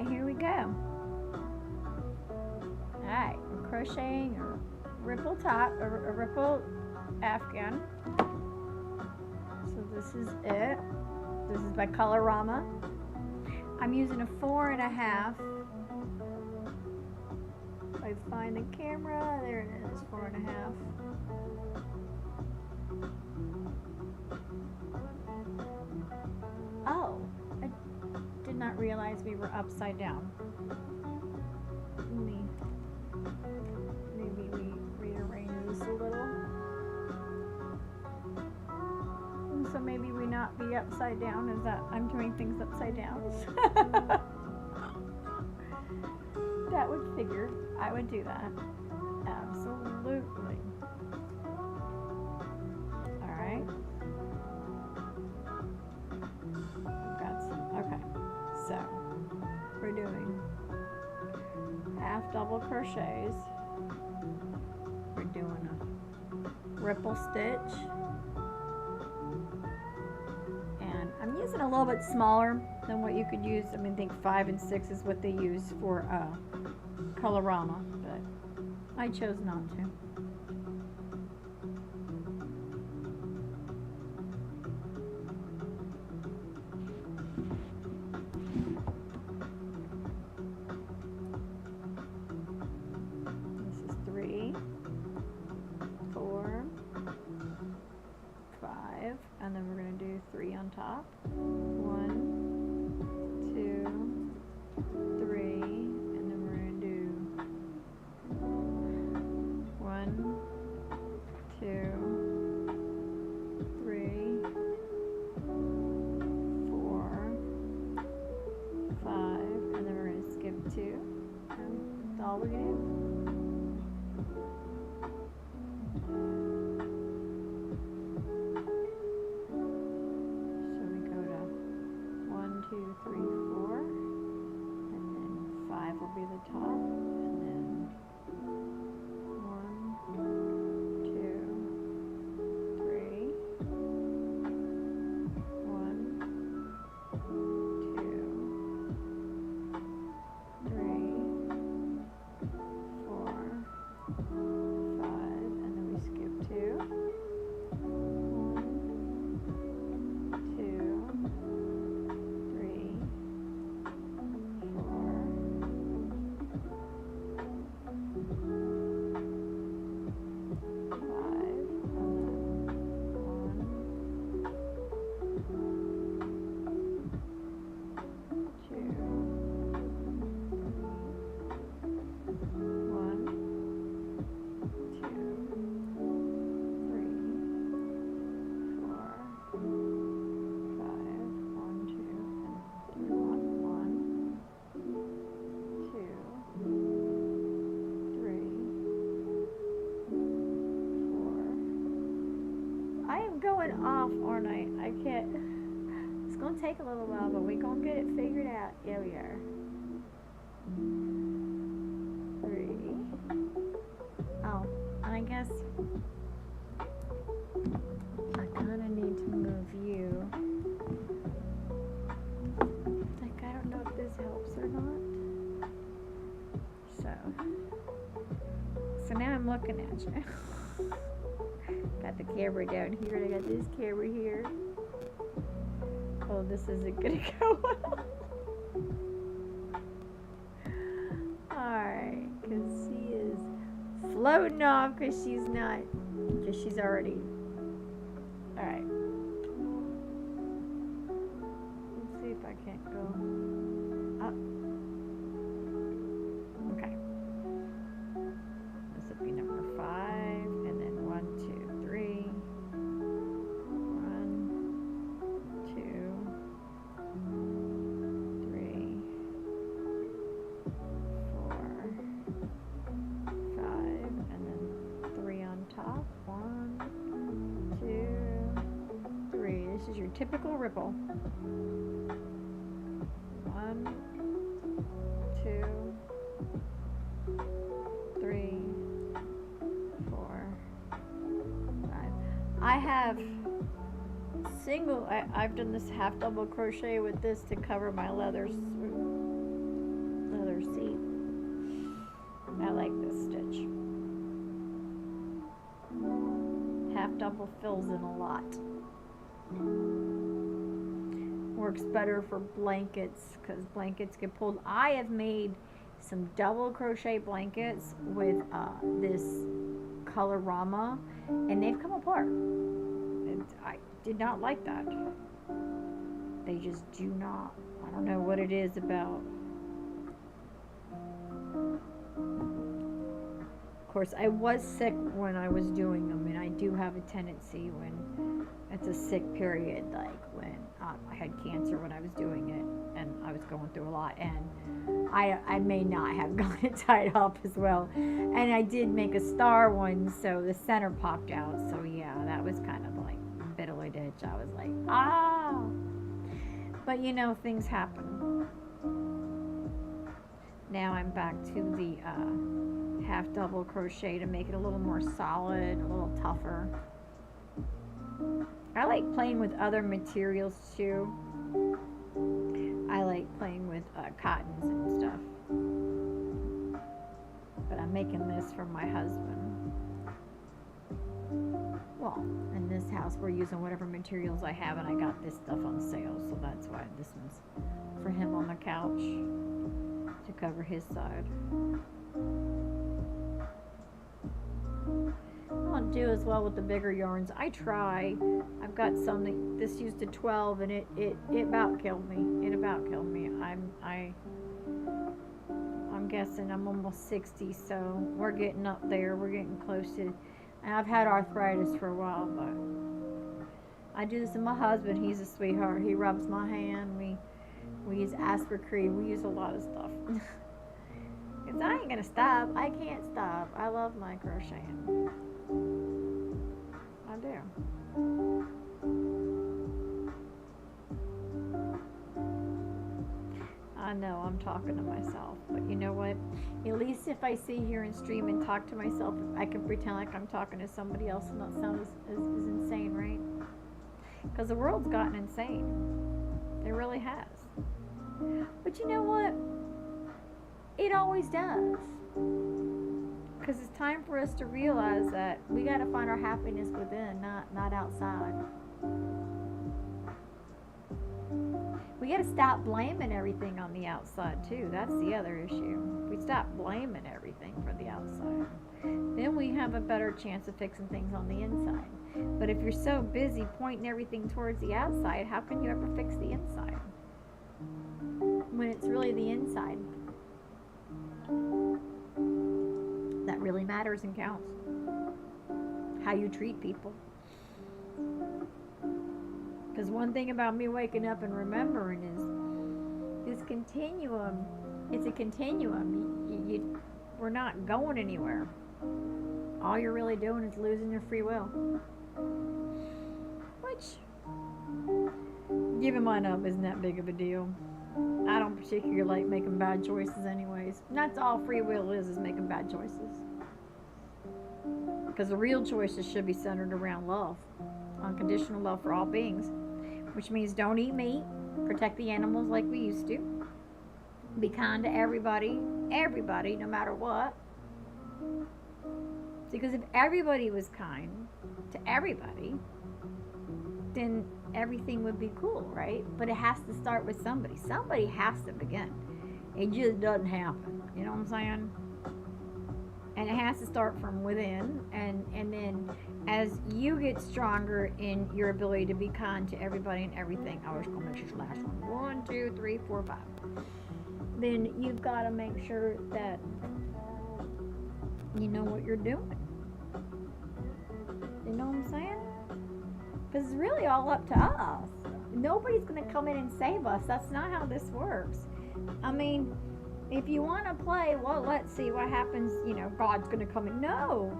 right, here we go. Alright, we're crocheting a ripple top, a ripple afghan. So this is it. This is by Colorama. I'm using a 4.5. If I find the camera, there it is, 4.5. Oh, I did not realize we were upside down. Maybe we rearrange this a little. So maybe we not be upside down. Is that I'm doing things upside down? That would figure. I would do that. Absolutely. Alright. Okay. So we're doing half double crochets. We're doing a ripple stitch. And I'm using a little bit smaller than what you could use. I mean, I think 5 and 6 is what they use for Colorama, but I chose not to. This is 3, 4, 5, and then we're going to do 3 on top. 1, 2, 3, and then we're going to do 1, 2, 3, 4, 5, and then we're going to skip 2. And that's all we're going to do. So we go to 1, 2, 3, 4, and then 5 will be the top, and then 1, 2, 3, 1, 2, 3, 4, 5, and then we skip 2. 1, 2, 3, 4, 5, going off, aren't I? I can't. It's going to take a little while, but we're going to get it figured out. Here we are. 3. Oh, and I guess I kind of need to move you. Like, I don't know if this helps or not. So now I'm looking at you. Got the camera down here, and I got this camera here. Oh, this isn't gonna go well. Alright, because she is floating off because she's not, because she's already. Alright. Let's see if I can't go up. Okay. This would be number 5, and then 1, 2, 3. 1, 2, 3, 4, 5, and then 3 on top. 1, 2, 3. This is your typical ripple. 1, 2, 3, 4, 5. I have I've done this half double crochet with this to cover my leather See, I like this stitch. Half double fills in a lot. Works better for blankets because blankets get pulled. I have made some double crochet blankets with this Colorama, and they've come apart. And I did not like that. They just do not. I don't know what it is about. Of course, I was sick when I was doing them, and I do have a tendency when it's a sick period, like when I had cancer when I was doing it, and I was going through a lot, and I may not have gotten it tied up as well. And I did make a star one, so the center popped out. So yeah, that was kind of like a bit of a ditch. I was like, ah. But you know, things happen. Now I'm back to the half double crochet to make it a little more solid, a little tougher. I like playing with other materials too. I like playing with cottons and stuff. But I'm making this for my husband. Well, in this house we're using whatever materials I have, and I got this stuff on sale, so that's why this one's for him on the couch to cover his side. I don't do as well with the bigger yarns. I try. I've got some that this used to 12, and it about killed me. It about killed me. I'm guessing I'm almost 60, so we're getting up there. We're getting close to. And I've had arthritis for a while, but I do this with my husband. He's a sweetheart. He rubs my hand. We use Aspercrete. We use a lot of stuff. Because I ain't gonna stop. I can't stop. I love my crocheting. I do. I know I'm talking to myself, but you know what? At least if I sit here and stream and talk to myself, I can pretend like I'm talking to somebody else and not sound as insane, right? Because the world's gotten insane. It really has. But you know what? It always does. Because it's time for us to realize that we got to find our happiness within, not outside. We got to stop blaming everything on the outside too. That's the other issue. We stop blaming everything for the outside, then we have a better chance of fixing things on the inside. But if you're so busy pointing everything towards the outside, how can you ever fix the inside? When it's really the inside that really matters and counts. How you treat people. Because one thing about me waking up and remembering is this continuum. It's a continuum. We're not going anywhere. All you're really doing is losing your free will. Which, giving mine up isn't that big of a deal. I don't particularly like making bad choices anyways. And that's all free will is making bad choices. Because the real choices should be centered around love. Unconditional love for all beings. Which means don't eat meat. Protect the animals like we used to. Be kind to everybody. Everybody, no matter what. Because if everybody was kind to everybody, then everything would be cool, right? But it has to start with somebody. Somebody has to begin. It just doesn't happen. You know what I'm saying? And it has to start from within. And then as you get stronger in your ability to be kind to everybody and everything, I was going to make sure it's the last one. 1, 2, 3, 4, 5. Then you've got to make sure that you know what you're doing. You know what I'm saying? Because it's really all up to us. Nobody's going to come in and save us. That's not how this works. I mean, if you want to play, well, let's see what happens. You know, God's going to come in. No.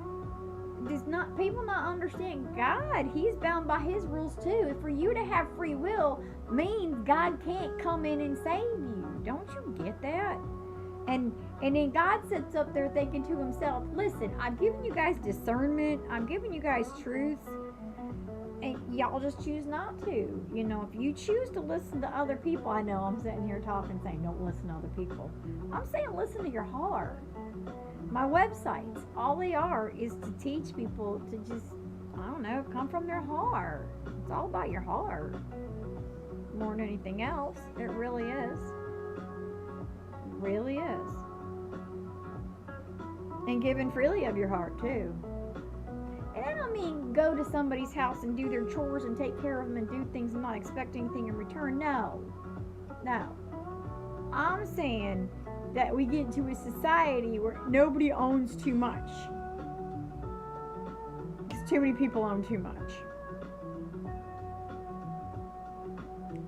There's not, people not understand God. He's bound by his rules too. For you to have free will means God can't come in and save you. Don't you get that? And then God sits up there thinking to himself, listen, I'm giving you guys discernment. I'm giving you guys truth. And y'all just choose not to. You know, if you choose to listen to other people, I know I'm sitting here talking saying don't listen to other people. I'm saying listen to your heart. My websites, all they are is to teach people to just, I don't know, come from their heart. It's all about your heart. More than anything else. It really is. It really is. And giving freely of your heart, too. And I don't mean go to somebody's house and do their chores and take care of them and do things and not expect anything in return. No. No. I'm saying that we get into a society where nobody owns too much. Because too many people own too much.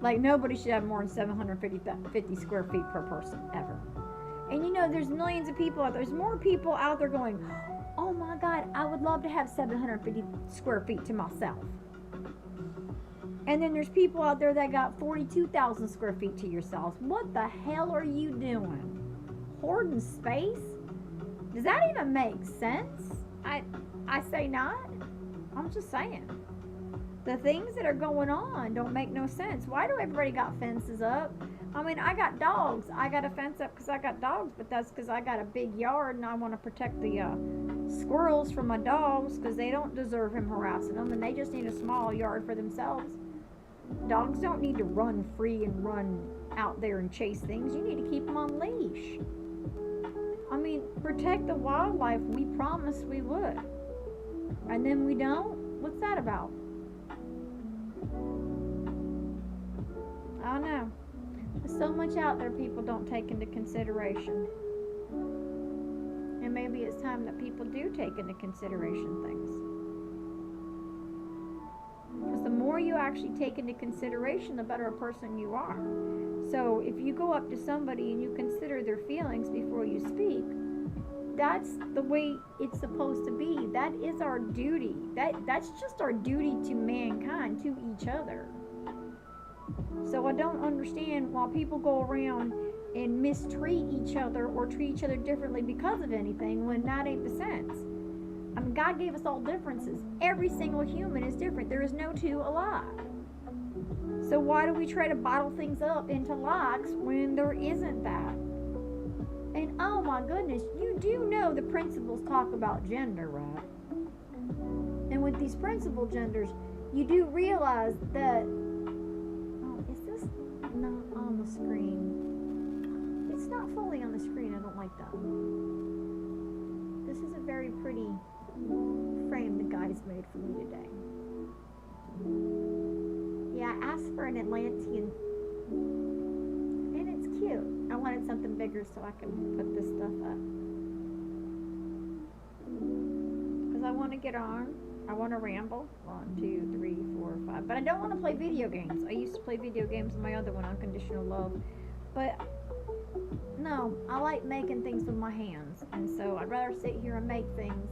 Like, nobody should have more than 750 square feet per person, ever. And you know, there's millions of people out there. There's more people out there going, oh my God, I would love to have 750 square feet to myself. And then there's people out there that got 42,000 square feet to yourselves. What the hell are you doing? Hoarding space? Does that even make sense? I say not. I'm just saying. The things that are going on don't make no sense. Why do everybody got fences up? I mean, I got dogs. I got a fence up because I got dogs, but that's because I got a big yard and I want to protect the squirrels from my dogs because they don't deserve him harassing them and they just need a small yard for themselves. Dogs don't need to run free and run out there and chase things. You need to keep them on leash. I mean, protect the wildlife. We promised we would. And then we don't? What's that about? I don't know. There's so much out there people don't take into consideration. And maybe it's time that people do take into consideration things. Because the more you actually take into consideration, the better a person you are. So if you go up to somebody and you consider their feelings before you speak, that's the way it's supposed to be. That is our duty. That's just our duty to mankind, to each other. So I don't understand why people go around and mistreat each other or treat each other differently because of anything when that ain't the sense. I mean, God gave us all differences. Every single human is different. There is no two alike. So why do we try to bottle things up into likes when there isn't that? And oh my goodness, you do know the principles talk about gender, right? And with these principal genders, you do realize that, oh, is this not on the screen? It's not fully on the screen. I don't like that. This is a very pretty frame the guy's made for me today. Yeah, I asked for an Atlantean, and it's cute. I wanted something bigger so I can put this stuff up. Because I want to get on. I want to ramble. 1, 2, 3, 4, 5. But I don't want to play video games. I used to play video games in my other one, Unconditional Love. But no, I like making things with my hands. And so I'd rather sit here and make things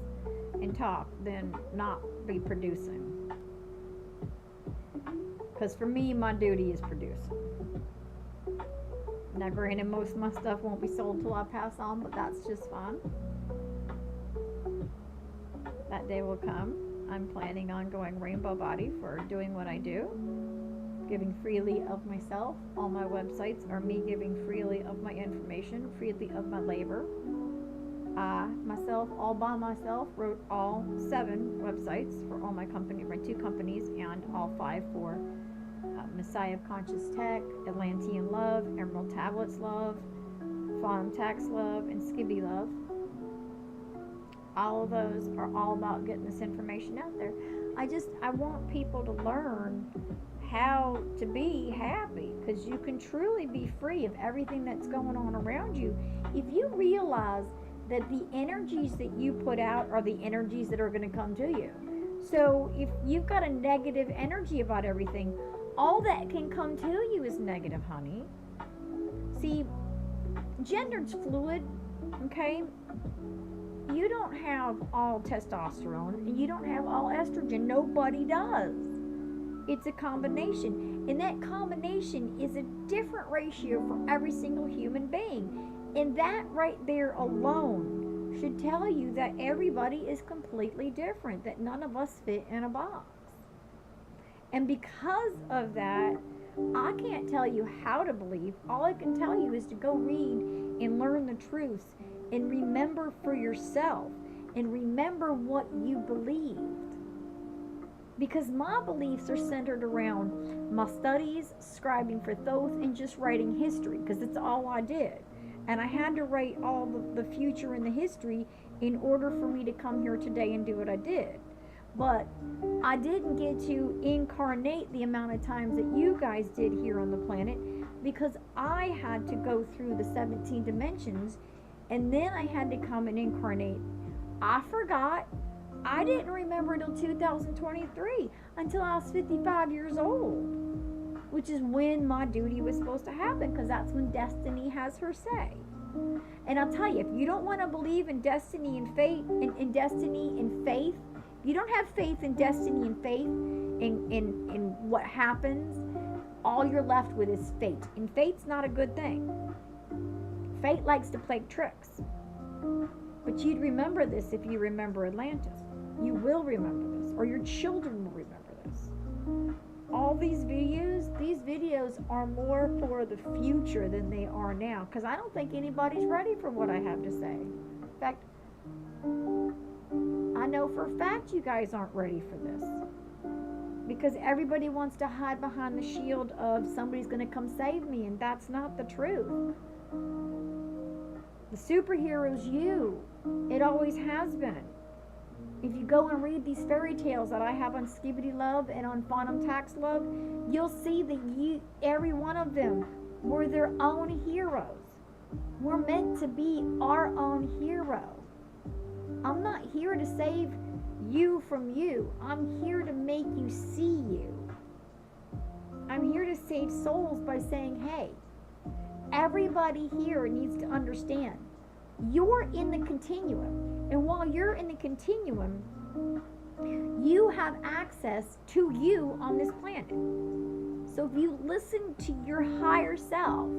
and talk than not be producing. Because for me, my duty is producing. Now, granted, most of my stuff won't be sold till I pass on, but that's just fine. That day will come. I'm planning on going rainbow body for doing what I do. Giving freely of myself. All my websites are me giving freely of my information, freely of my labor. I, myself, all by myself, wrote all 7 websites for all my company, my 2 companies, and all 5 for Messiah of Conscious Tech, Atlantean Love, Emerald Tablets Love, Fawn Tax Love, and Skibby Love. All of those are all about getting this information out there. I want people to learn how to be happy, because you can truly be free of everything that's going on around you if you realize that the energies that you put out are the energies that are going to come to you. So if you've got a negative energy about everything, all that can come to you is negative, honey. See, gender's fluid, okay? You don't have all testosterone and you don't have all estrogen. Nobody does. It's a combination. And that combination is a different ratio for every single human being. And that right there alone should tell you that everybody is completely different, that none of us fit in a box. And because of that, I can't tell you how to believe. All I can tell you is to go read and learn the truths and remember for yourself and remember what you believed. Because my beliefs are centered around my studies, scribing for Thoth, and just writing history, because it's all I did. And I had to write all the future and the history in order for me to come here today and do what I did. But I didn't get to incarnate the amount of times that you guys did here on the planet, because I had to go through the 17 dimensions, and then I had to come and incarnate. I forgot. I didn't remember until 2023, until I was 55 years old, which is when my duty was supposed to happen, because that's when destiny has her say. And I'll tell you, if you don't want to believe in destiny and fate, in destiny and faith, if you don't have faith in destiny and faith in what happens, all you're left with is fate. And fate's not a good thing. Fate likes to play tricks. But you'd remember this if you remember Atlantis. You will remember this, or your children will remember this. All these videos are more for the future than they are now, because I don't think anybody's ready for what I have to say. In fact, I know for a fact you guys aren't ready for this, because everybody wants to hide behind the shield of somebody's going to come save me, and that's not the truth. The superhero's you. It always has been. If you go and read these fairy tales that I have on Skibbity Love and on Phantom Tax Love, you'll see that every one of them were their own heroes. We're meant to be our own hero. I'm not here to save you from you. I'm here to make you see you. I'm here to save souls by saying, hey, everybody here needs to understand you're in the continuum. And while you're in the continuum, you have access to you on this planet. So if you listen to your higher self,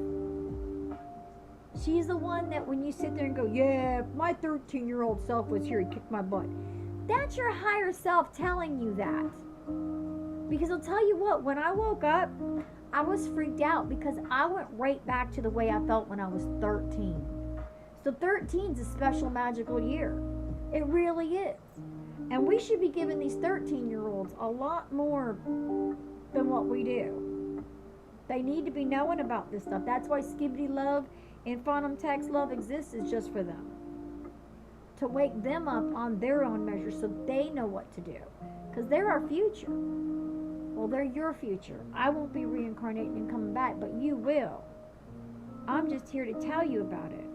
she's the one that when you sit there and go, yeah, if my 13-year-old self was here, he'd kick my butt. That's your higher self telling you that. Because I'll tell you what, when I woke up, I was freaked out because I went right back to the way I felt when I was 13. So 13 is a special magical year. It really is. And we should be giving these 13-year-olds a lot more than what we do. They need to be knowing about this stuff. That's why Skibbity Love and Phantom Tax Love exists, is just for them. To wake them up on their own measure so they know what to do. Because they're our future. Well, they're your future. I won't be reincarnating and coming back, but you will. I'm just here to tell you about it.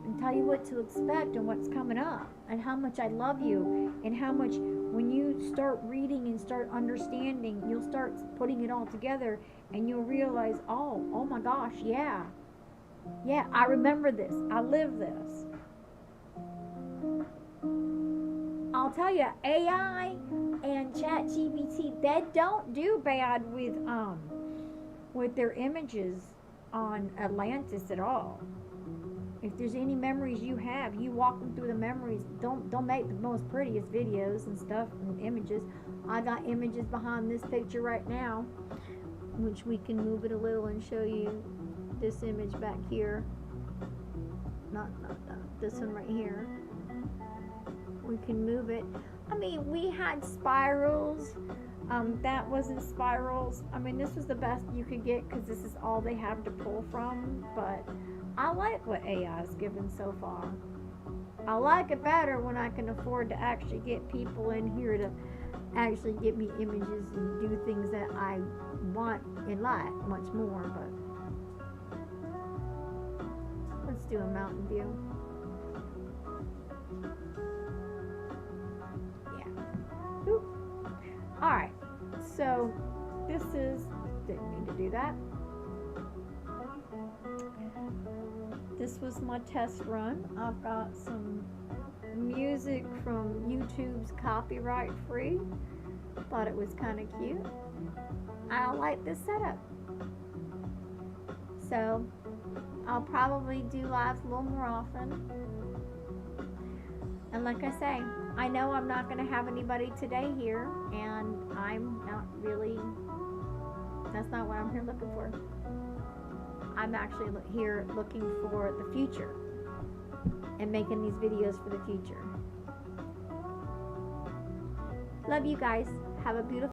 And tell you what to expect and what's coming up. And how much I love you. And how much, when you start reading and start understanding, you'll start putting it all together. And you'll realize, oh my gosh, yeah. Yeah, I remember this. I live this. I'll tell you, AI and ChatGPT, they don't do bad with their images on Atlantis at all. If there's any memories you have, you walk them through the memories. Don't make the most prettiest videos and stuff and images. I got images behind this picture right now, which we can move it a little and show you this image back here. Not this one right here. We can move it. I mean, we had spirals. That wasn't spirals. I mean, this was the best you could get because this is all they have to pull from. But I like what AI has given so far. I like it better when I can afford to actually get people in here to actually get me images and do things that I want and like much more. But let's do a mountain view. Alright, so this is, didn't mean to do that. This was my test run. I've got some music from YouTube's copyright free. Thought it was kind of cute. I like this setup. So I'll probably do lives a little more often. And like I say, I know I'm not going to have anybody today here, and I'm not really, that's not what I'm here looking for. I'm actually here looking for the future and making these videos for the future. Love you guys. Have a beautiful